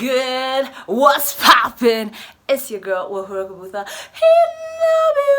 good? What's poppin'? It's your girl, Wahura Kabutha, in the building.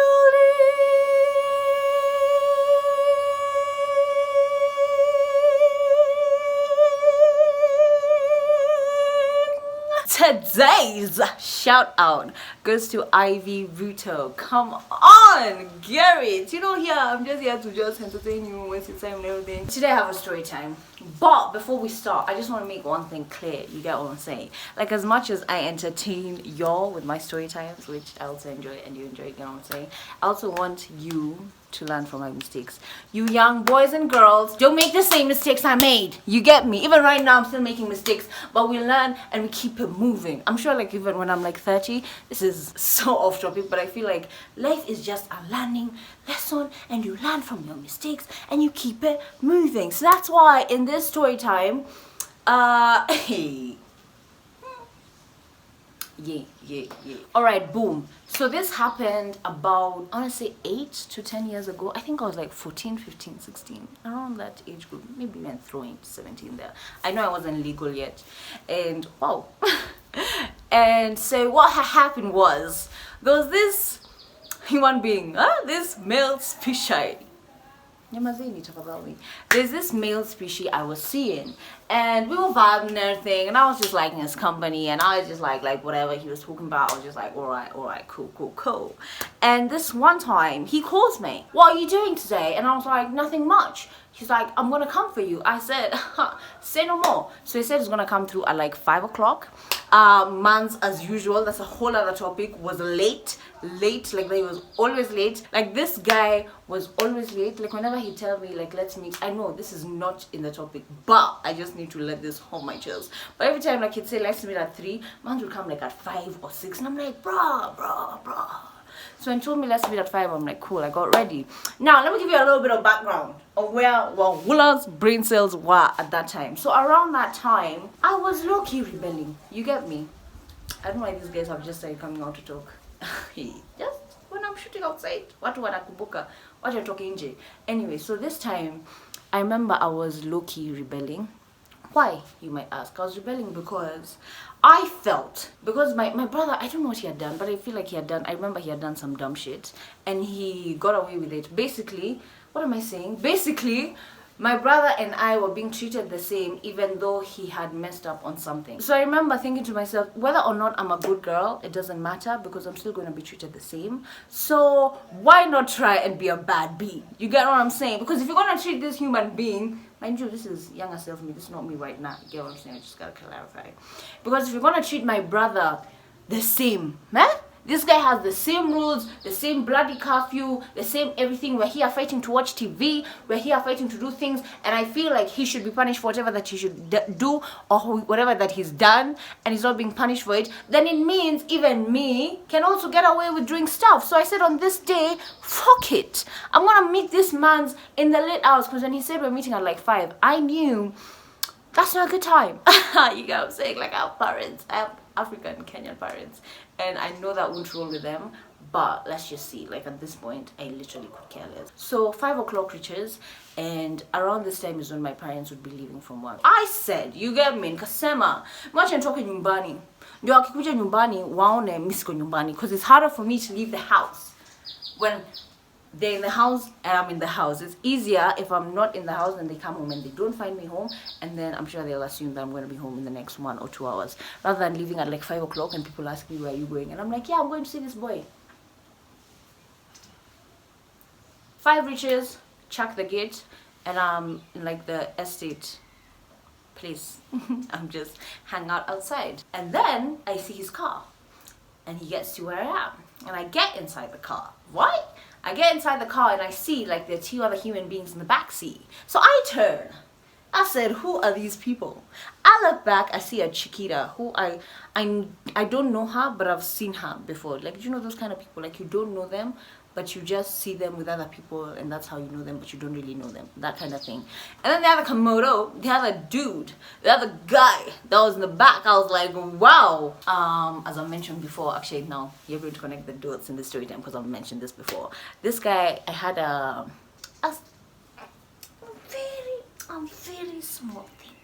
Today's shout out goes to Ivy Ruto. Come on, Garrett. You know, here I'm just here to just entertain you, waste your time and everything. Today I have a story time. But before we start, I just want to make one thing clear. You get what I'm saying? Like, as much as I entertain y'all with my story times, which I also enjoy and you enjoy, you get what I'm saying? I also want you to learn from my mistakes. You young boys and girls, don't make the same mistakes I made. You get me? Even right now I'm still making mistakes, but we learn and we keep it moving. I'm sure, like, even when I'm like 30, this is so off topic, but I feel like life is just a learning lesson and you learn from your mistakes and you keep it moving. So that's why in this story time, yeah. Alright, boom. So this happened about, I want to say 8 to 10 years ago. I think I was like 14, 15, 16, around that age group. Maybe even throwing 17 there. I know I wasn't legal yet. And wow. And so what happened was, there was this human being, this male species. There's this male species I was seeing, and we were vibing and everything, and I was just liking his company, and I was just like whatever he was talking about, I was just like, all right, cool. And this one time he calls me, what are you doing today? And I was like, nothing much. He's like, I'm gonna come for you. I said, say no more. So he said he's gonna come through at like 5 o'clock. Man's, as usual, that's a whole other topic, was late, like he was always late. Like, this guy was always late. Like, whenever he tell me, like, let's meet, I know this is not in the topic, but I just need to let this hold my chills. But every time, like, he'd say let's meet at 3, man would come like at 5 or 6, and I'm like, bruh. So when he told me let's meet at 5, I'm like, cool, I got ready. Now, let me give you a little bit of background of where Wula's brain cells were at that time. So around that time, I was low-key rebelling. You get me? I don't know why these guys have just started coming out to talk. Just when I'm shooting outside. What are you talking, Jay? Anyway, so this time, I remember I was low-key rebelling. Why, you might ask? I was rebelling because I felt, because my brother, I don't know what he had done, but I feel like I remember he had done some dumb shit, and he got away with it. Basically, what am I saying? Basically, my brother and I were being treated the same, even though he had messed up on something. So I remember thinking to myself, whether or not I'm a good girl, it doesn't matter, because I'm still going to be treated the same. So why not try and be a bad bee? You get what I'm saying? Because if you're going to treat this human being, mind you, this is younger self me, this is not me right now. You get what I'm saying? I just gotta clarify. Because if you're gonna treat my brother the same, man, this guy has the same rules, the same bloody curfew, the same everything. We're here fighting to watch TV, we're here fighting to do things, and I feel like he should be punished for whatever that he should do, or whatever that he's done, and he's not being punished for it. Then it means even me can also get away with doing stuff. So I said, on this day, fuck it, I'm gonna meet this man's in the late hours. Because when he said we're meeting at like 5, I knew that's not a good time. You get what I'm saying? Like, I have parents, I have African Kenyan parents, and I know that won't roll with them, but let's just see. Like, at this point, I literally could care less. So 5 o'clock reaches, and around this time is when my parents would be leaving from work. I said, you get me, nikasema mwacha nitoke nyumbani, ndio akikuja nyumbani waone mimi siko nyumbani, because it's harder for me to leave the house when they're in the house and I'm in the house. It's easier if I'm not in the house and they come home and they don't find me home, and then I'm sure they'll assume that I'm going to be home in the next 1 or 2 hours, rather than leaving at like 5 o'clock and people ask me, where are you going? And I'm like, yeah, I'm going to see this boy. 5 reaches, check the gate, and I'm in like the estate place. I'm just hang out outside, and then I see his car, and he gets to where I am, and I get inside the car. What? I get inside the car and I see like there are 2 other human beings in the back seat. So I turn. I said, who are these people? I look back, I see a Chiquita who I don't know her, but I've seen her before. Like, you know those kind of people, like you don't know them, but you just see them with other people, and that's how you know them, but you don't really know them, that kind of thing. And then the other Komodo, the other dude, the other guy that was in the back, I was like, wow. As I mentioned before, actually now you're going to connect the dots in the story time, because I've mentioned this before. This guy, I had a very small thing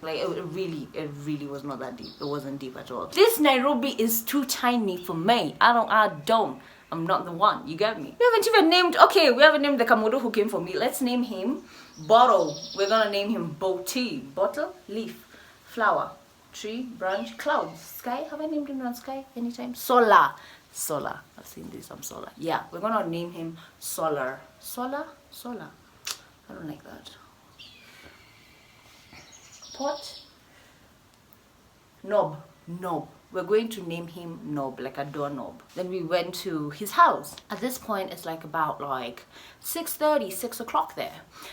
Like it really was not that deep. It wasn't deep at all. This Nairobi is too tiny for me. I'm not the one. You get me? We haven't even named. Okay, we haven't named the Kamodo who came for me. Let's name him Bottle. We're gonna name him Boti. Bottle, leaf, flower, tree, branch, clouds, sky. Have I named him on sky anytime? Solar. I've seen this. I'm solar. Yeah, we're gonna name him Solar. Solar. I don't like that. Pot. Knob. We're going to name him Knob, like a doorknob. Then we went to his house. At this point, it's like about like 6:30, 6 o'clock there.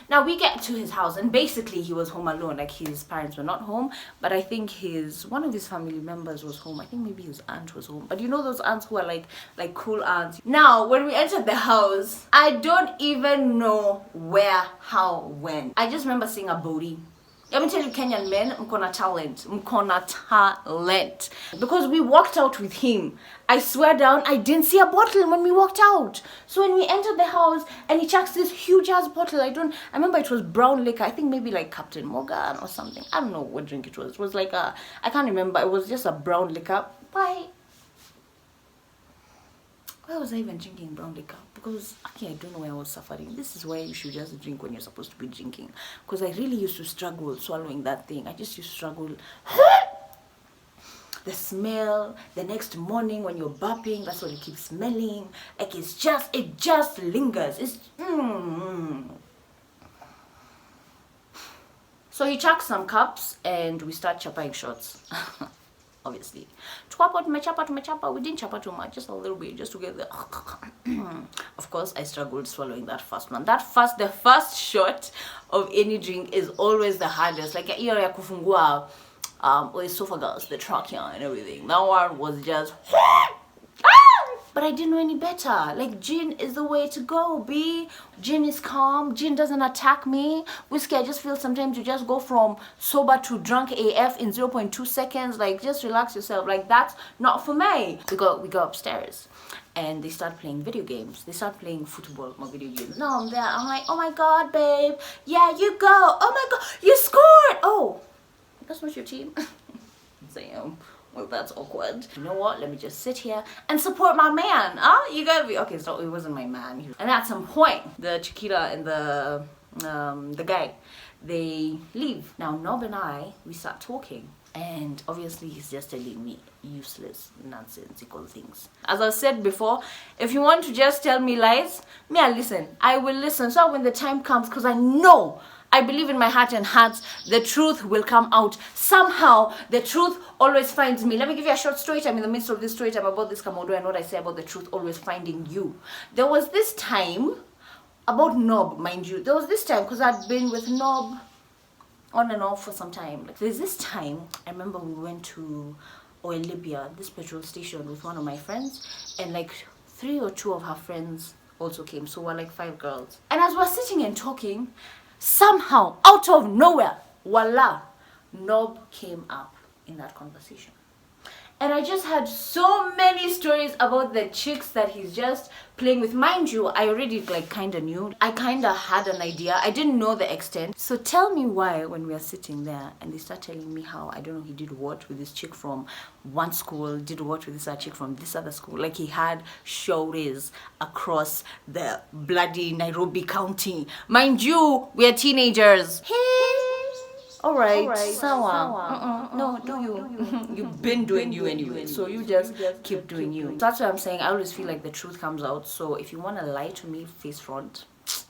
Now we get to his house, and basically he was home alone. Like his parents were not home, but I think one of his family members was home. I think maybe his aunt was home. But you know those aunts who are like cool aunts. Now when we entered the house, I don't even know where, how, when. I just remember seeing a booty. Let me tell you, Kenyan men, mkona talent. Because we walked out with him. I swear down, I didn't see a bottle when we walked out. So when we entered the house and he chucks this huge ass bottle, I remember it was brown liquor. I think maybe like Captain Morgan or something. I don't know what drink it was. It was like I can't remember. It was just a brown liquor. Why was I even drinking brown liquor? Because, okay, I don't know why I was suffering. This is why you should just drink when you're supposed to be drinking. Because I really used to struggle swallowing that thing. I just used to struggle. The smell, the next morning when you're burping, that's what you keep smelling. Like it just lingers. So he chucks some cups and we start chapping shots. Obviously. We didn't chapa too much, just a little bit, just to get the Of course, I struggled swallowing that first one. The first shot of any drink is always the hardest. Like hiyo ya kufungua esophagus, the trachea and everything. That one was just but I didn't know any better. Like, gin is the way to go, B. Gin is calm. Gin doesn't attack me. Whiskey, I just feel sometimes you just go from sober to drunk AF in 0.2 seconds. Like, just relax yourself. Like, that's not for me. We go upstairs. And they start playing video games. They start playing football, more video games. No, I'm there. I'm like, oh my God, babe. Yeah, you go. Oh my God, you scored. Oh, that's not your team. Damn. Well, that's awkward. You know what? Let me just sit here and support my man. You gotta be okay. So it wasn't my man. And at some point, the Chiquita and the guy, they leave. Now Nob and we start talking, and obviously he's just telling me useless, nonsensical things. As I've said before, if you want to just tell me lies, I listen. I will listen. So when the time comes, because I believe in my heart and hearts, the truth will come out. Somehow, the truth always finds me. Let me give you a short story time in the midst of this story time about this Kamodo and what I say about the truth always finding you. There was this time, about Nob, mind you. There was this time, because I'd been with Nob on and off for some time. Like, there's this time, I remember we went to Oil Libya, this petrol station with one of my friends, and like 3 or 2 of her friends also came. So we're like 5 girls. And as we're sitting and talking, somehow, out of nowhere, voila, Nob came up in that conversation. And I just had so many stories about the chicks that he's just playing with. Mind you, I already kind of knew. I kind of had an idea. I didn't know the extent. So tell me why when we are sitting there and they start telling me how, I don't know, he did what with this chick from one school, did what with this other chick from this other school. Like he had shorties across the bloody Nairobi County. Mind you, we are teenagers. Hey. Alright, sawa. No, do you. You've been doing you anyway, so you just keep doing you. That's what I'm saying. I always feel like the truth comes out. So if you want to lie to me face front,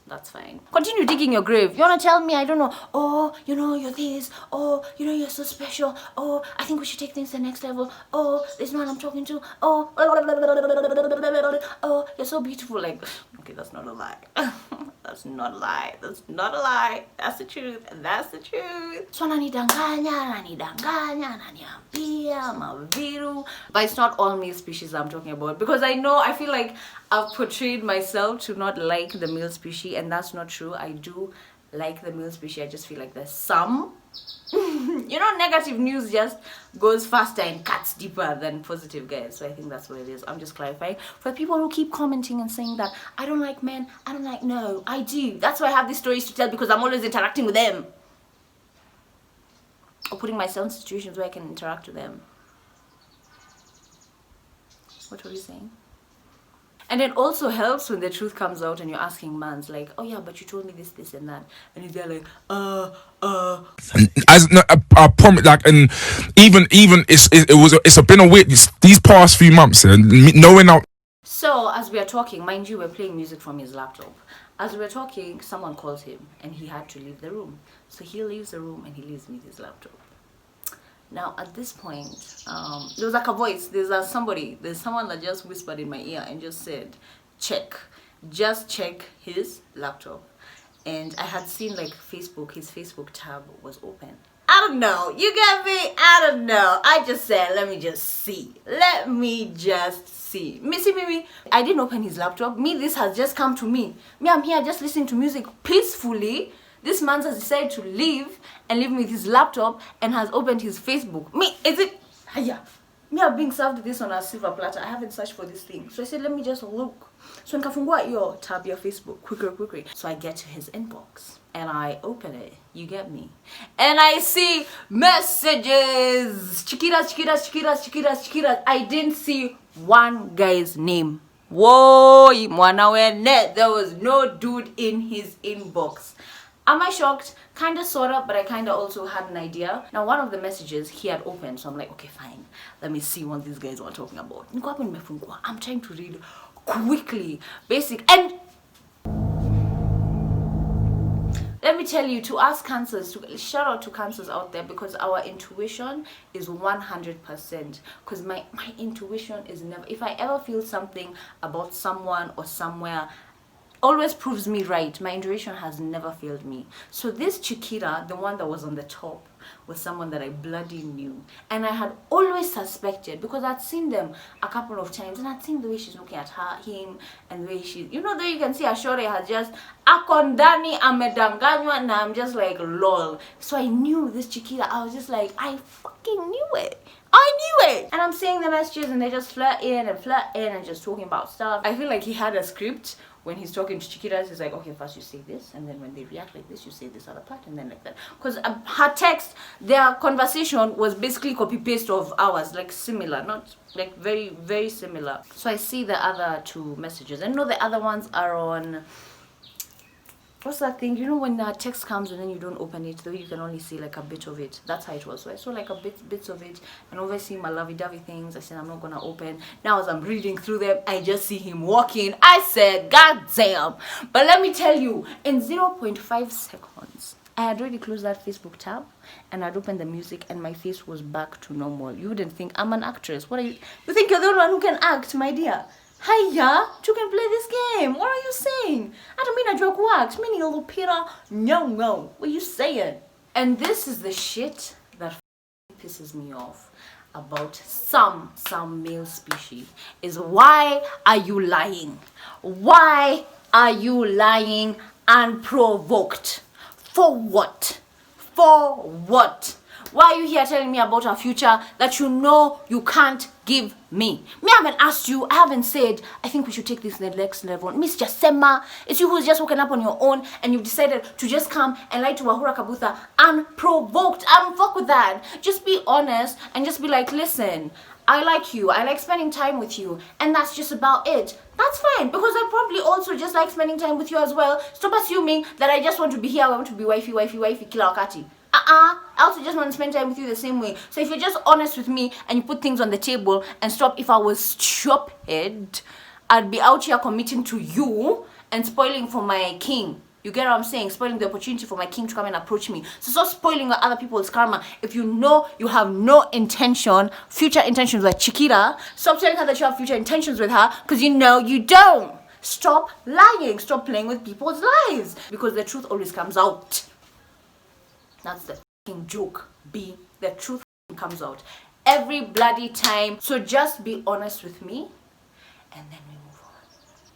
that's fine. Continue digging your grave. You want to tell me, I don't know, oh, you're this, oh, you're so special, oh, I think we should take things to the next level, oh, this man I'm talking to, oh, you're so beautiful. Like, okay, that's not a lie. That's not a lie. That's not a lie. That's the truth. That's the truth. So nanidanganya, naniambia, maviru. But it's not all male species I'm talking about, because I feel like I've portrayed myself to not like the male species, and that's not true. I do like the male species. I just feel like there's some negative news just goes faster and cuts deeper than positive, guys. So I think that's what it is. I'm just clarifying for the people who keep commenting and saying that I don't like men, no, I do. That's why I have these stories to tell, because I'm always interacting with them. or putting myself in situations where I can interact with them. What were you saying? And it also helps when the truth comes out and you're asking mans like, oh yeah, but you told me this and that, and they're like, As I promise, like, and even it's been a weird these past few months, and knowing out. So as we are talking, mind you, we're playing music from his laptop. As we were talking, someone calls him and he had to leave the room. So he leaves the room and he leaves me his laptop. Now at this point, there was like a voice. There's someone that just whispered in my ear and just said, just check his laptop. And I had seen like his Facebook tab was open. I don't know, you get me? I don't know. I just said, let me just see. Me, I didn't open his laptop. This has just come to me. I'm here just listening to music peacefully. This man has decided to leave and leave me with his laptop and has opened his Facebook. I'm being served this on a silver platter. I haven't searched for this thing. So I said, let me just look. So nikafungua your tab your Facebook quickly. So I get to his inbox and I open it. You get me? And I see messages. Chiquitas. I didn't see one guy's name. Whoa, there was no dude in his inbox. Am I shocked? Kinda, sorta, but I kinda also had an idea. Now, one of the messages he had opened, so I'm like, okay, fine. Let me see what these guys were talking about. I'm trying to read quickly, basic, and let me tell you, to us cancers, shout out to cancers out there, because our intuition is 100%. Because my intuition is never, if I ever feel something about someone or somewhere, always proves me right. My intuition has never failed me. So this Chiquita, the one that was on the top, was someone that I bloody knew. And I had always suspected, because I'd seen them a couple of times, and I'd seen the way she's looking at him, and the way she, there you can see Ashore has just, akondani amedanganywa, na I'm just like, lol. So I knew this Chiquita. I was just like, I fucking knew it. And I'm seeing the messages, and they just flirt in and just talking about stuff. I feel like he had a script. When he's talking to Chiquitas, he's like, okay, first you say this, and then when they react like this, you say this other part, and then like that. Because her text, their conversation was basically copy-paste of ours, like similar, not like very, very similar. So I see the other two messages. And the other ones are on, what's that thing? When the text comes and then you don't open it, though you can only see like a bit of it. That's how it was. So I saw like bits of it, and obviously my lovey-dovey things. I said I'm not gonna open. Now as I'm reading through them, I just see him walking. I said, God damn! But let me tell you, in 0.5 seconds, I had already closed that Facebook tab, and I'd opened the music, and my face was back to normal. You wouldn't think I'm an actress. What are you? You think you're the only one who can act, my dear? Hiya, you can play this game. What are you saying? I don't mean I joke wax, meaning a little Peter. No. What are you saying? And this is the shit that pisses me off about some male species, is why are you lying? Why are you lying unprovoked? For what? Why are you here telling me about a future that you can't give me? I haven't asked you. I haven't said, I think we should take this to the next level. Miss Jasema, it's you who's just woken up on your own and you've decided to just come and lie to Wahura Kabutha unprovoked. I don't fuck with that. Just be honest and just be like, listen, I like you. I like spending time with you. And that's just about it. That's fine, because I probably also just like spending time with you as well. Stop assuming that I just want to be here. I want to be wifey, kila wakati. I also just want to spend time with you the same way. So if you're just honest with me and you put things on the table and stop, if I was stupid, I'd be out here committing to you and spoiling for my king. You get what I'm saying? Spoiling the opportunity for my king to come and approach me. So stop spoiling other people's karma. If you know you have no future intentions with Chiquita, stop telling her that you have future intentions with her, because you know you don't. Stop lying. Stop playing with people's lives, because the truth always comes out. That's the fucking joke, B. The truth comes out every bloody time. So just be honest with me, and then we move on.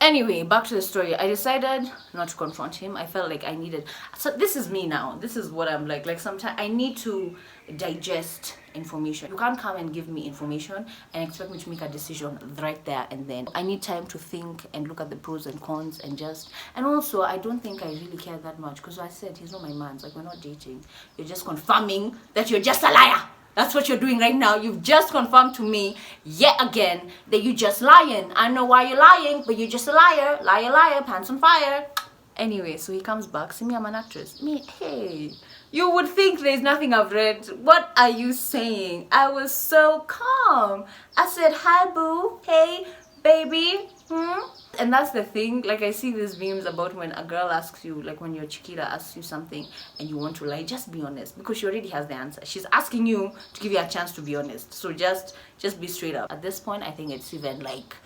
Anyway, back to the story. I decided not to confront him. I felt like I needed. So this is me now. This is what I'm like. Like sometimes I need to digest information. You can't come and give me information and expect me to make a decision right there and then. I need time to think and look at the pros and cons and just. And also, I don't think I really care that much because I said he's not my man. It's like we're not dating. You're just confirming that you're just a liar. That's what you're doing right now. You've just confirmed to me yet again that you're just lying. I know why you're lying, but you're just a liar. Liar, liar, pants on fire. Anyway, so he comes back. See me, I'm an actress. Me, hey. You would think there's nothing I've read. What are you saying? I was so calm. I said, hi, boo. Hey, baby. And that's the thing, like I see these memes about when a girl asks you, like when your chiquita asks you something and you want to lie, just be honest because she already has the answer. She's asking you to give you a chance to be honest. So just be straight up. At this point, I think it's even like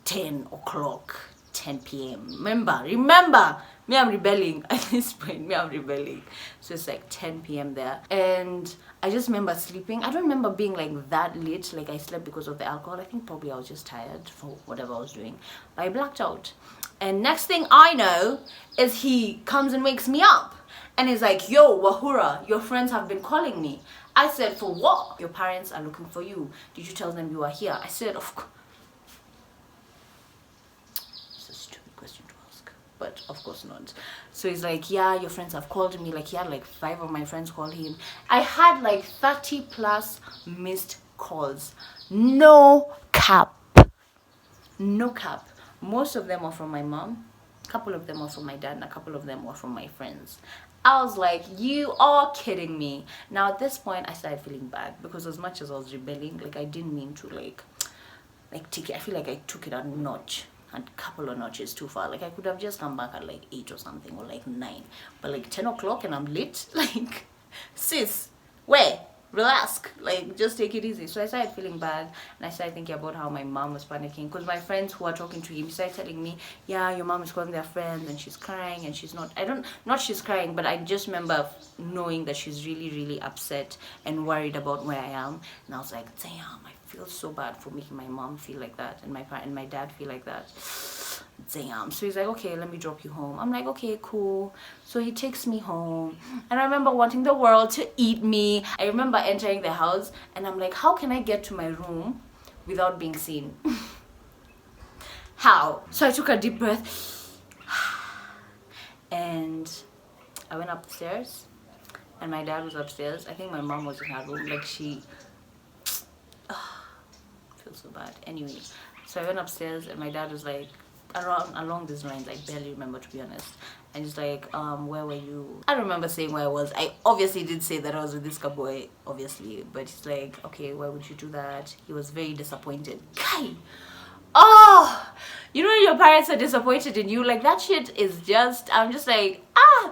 10 o'clock, 10 p.m. Remember, me, I'm rebelling. At this point, me, I'm rebelling. So it's like 10 p.m. there. And I just remember sleeping. I don't remember being like that late. Like I slept because of the alcohol. I think probably I was just tired for whatever I was doing. But I blacked out. And next thing I know is he comes and wakes me up. And he's like, yo, Wahura, your friends have been calling me. I said, for what? Your parents are looking for you. Did you tell them you are here? I said, of course. But of course not. So he's like, yeah, your friends have called me. Like he had like 5 of my friends call him. I had like 30 plus missed calls. No cap. No cap. Most of them were from my mom. A couple of them were from my dad. And a couple of them were from my friends. I was like, you are kidding me. Now at this point I started feeling bad because as much as I was rebelling, like I didn't mean to like take it. I feel like I took it a notch. A couple of notches too far. Like I could have just come back at like 8 or something or like 9, but like 10 o'clock and I'm lit. Like sis, where? Relax, like just take it easy. So I started feeling bad and I started thinking about how my mom was panicking because my friends who are talking to him started telling me, yeah, your mom is calling their friends and she's crying and she's not she's crying, but I just remember knowing that she's really, really upset and worried about where I am. And I was like, damn, I feel so bad for making my mom feel like that and my dad feel like that. Damn. So he's like, okay, let me drop you home. I'm like, okay, cool. So he takes me home and I remember wanting the world to eat me. I remember entering the house and I'm like, how can I get to my room without being seen? How? So I took a deep breath and I went upstairs and my dad was upstairs. I think my mom was in her room. Like she feels so bad. Anyway, so I went upstairs and my dad was like, along these lines, I barely remember, to be honest. And he's like, where were you? I don't remember saying where I was. I obviously did say that I was with this boy, obviously, but he's like, okay, why would you do that? He was very disappointed. Kai! Oh, you know your parents are disappointed in you, like that shit is just, I'm just like,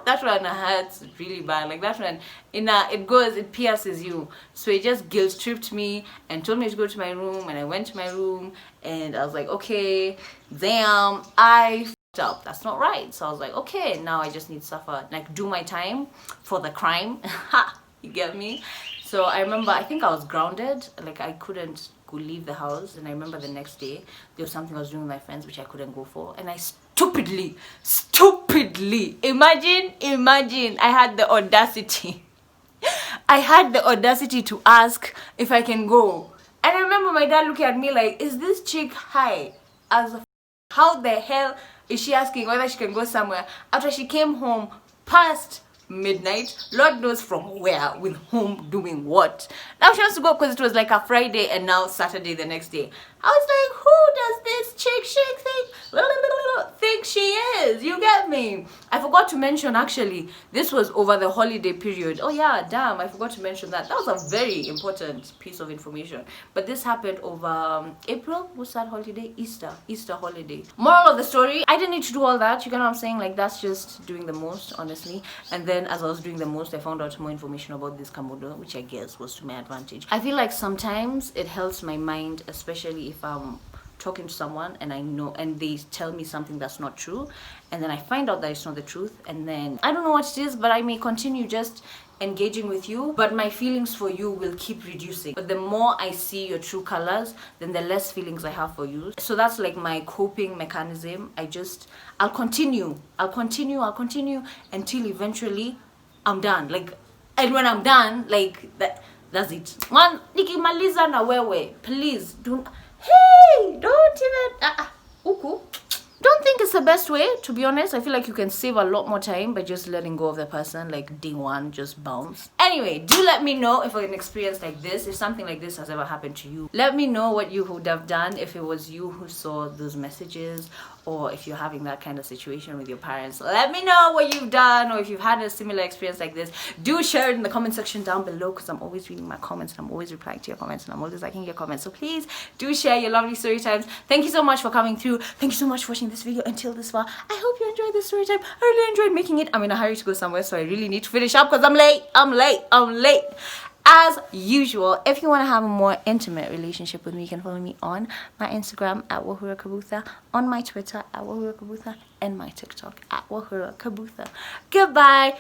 that one hurts really bad. Like that one it pierces you. So he just guilt tripped me and told me to go to my room, and I went to my room and I was like, okay, damn, I f***ed up. That's not right. So I was like, okay, now I just need to suffer, like do my time for the crime. You get me? So I remember, I think I was grounded, like I couldn't go leave the house. And I remember the next day there was something I was doing with my friends which I couldn't go for, and I stupidly, imagine I had the audacity to ask if I can go. And I remember my dad looking at me like, is this chick high as a how the hell is she asking whether she can go somewhere after she came home past midnight, Lord knows from where, with whom, doing what. Now she wants to go because it was like a Friday and now Saturday the next day. I was like, who does this chick think she is? You get me? I forgot to mention, actually, this was over the holiday period. Oh yeah, damn, I forgot to mention that. That was a very important piece of information. But this happened over April. What's that holiday? Easter holiday. Moral of the story, I didn't need to do all that. You get what I'm saying? Like that's just doing the most, honestly. And then as I was doing the most, I found out more information about this Kamodo, which I guess was to my advantage. I feel like sometimes it helps my mind, especially if I'm talking to someone and I know and they tell me something that's not true, and then I find out that it's not the truth, and then I don't know what it is, but I may continue just engaging with you, but my feelings for you will keep reducing. But the more I see your true colors, then the less feelings I have for you. So that's like my coping mechanism. I'll continue until eventually I'm done. Like, and when I'm done, like that's it. Man, nikimaliza na wewe, please don't even uku. Don't think it's the best way, to be honest. I feel like you can save a lot more time by just letting go of the person, like day one, just bounce. Anyway, do let me know if an experience like this, if something like this has ever happened to you. Let me know what you would have done if it was you who saw those messages, or if you're having that kind of situation with your parents. Let me know what you've done, or if you've had a similar experience like this. Do share it in the comment section down below, because I'm always reading my comments and I'm always replying to your comments and I'm always liking your comments. So please do share your lovely story times. Thank you so much for coming through. Thank you so much for watching this video until this far. I hope you enjoyed this story time. I really enjoyed making it. I'm in a hurry to go somewhere, so I really need to finish up because I'm late. As usual, if you want to have a more intimate relationship with me, you can follow me on my Instagram at Wahura Kabutha, on my Twitter at Wahura Kabutha, and my TikTok at Wahura Kabutha. Goodbye.